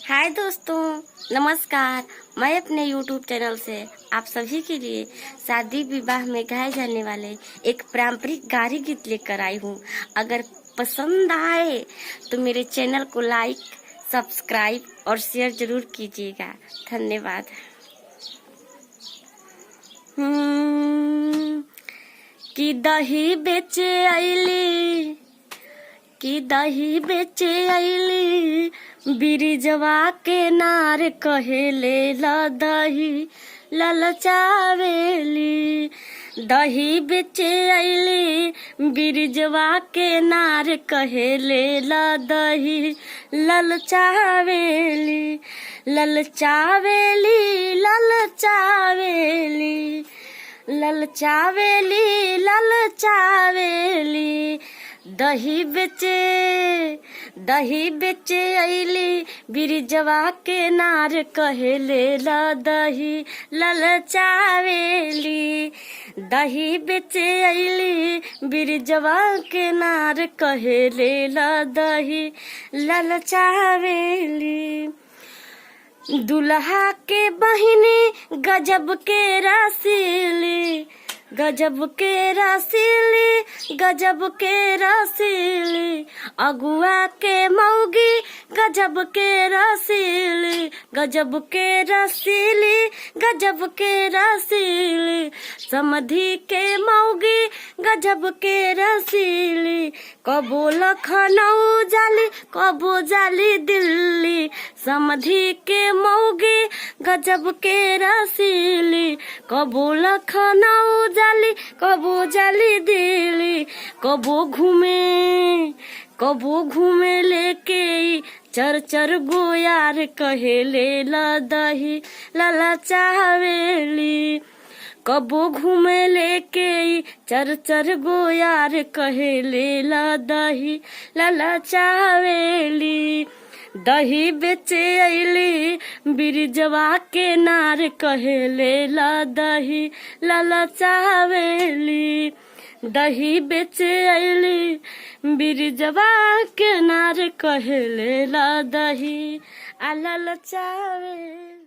हाय दोस्तों, नमस्कार। मैं अपने YouTube चैनल से आप सभी के लिए शादी विवाह में गाए जाने वाले एक पारंपरिक गारी गीत लेकर आई हूँ। अगर पसंद आए तो मेरे चैनल को लाइक, सब्सक्राइब और शेयर जरूर कीजिएगा। धन्यवाद। कि दही बेचे आईली, कि दही बेचे आईली, बिरिजवा के नार कहेले ला दही ललचावेली। दही बेचे आईली, बिरिजवा के नार कहेले ला दही ललचावेली। ललचावेली ललचावेली ललचावेली ललचावेली। दही बेचे आईली, बिरिजवा के नार कहेले ला दही ललचावेली। दही बेचे आईली, बिरिजवा के नार कहेले ला दही ललचावेली। दुल्हा के बहिनी गजब के रसीली, गजब के रसीली, गजब के रसीली। अगुआ के मौगी गजब के रसीली, गजब के रसीली, गजब के रसीली। समधी के मौगी गजब के रसीली। कबो लखनऊ जाली, कबो जाली दिल्ली। समधी के मौगी गजब के रसीली। कबो लखनऊ जाली, कबो जाली दिल्ली। कबो घूमे लेके चर चर गोयार कहेले ला दही ललचावेली। कबो घूमे लेके चर चर गोयार कहेले ला दही ललचावेली। दही बेचे आईली, बिरिजवा के नार कहेले ला दही ललचावेली। दही बेचे आईली, बिरिजवा के नार कहेले ला दही ललचावेली।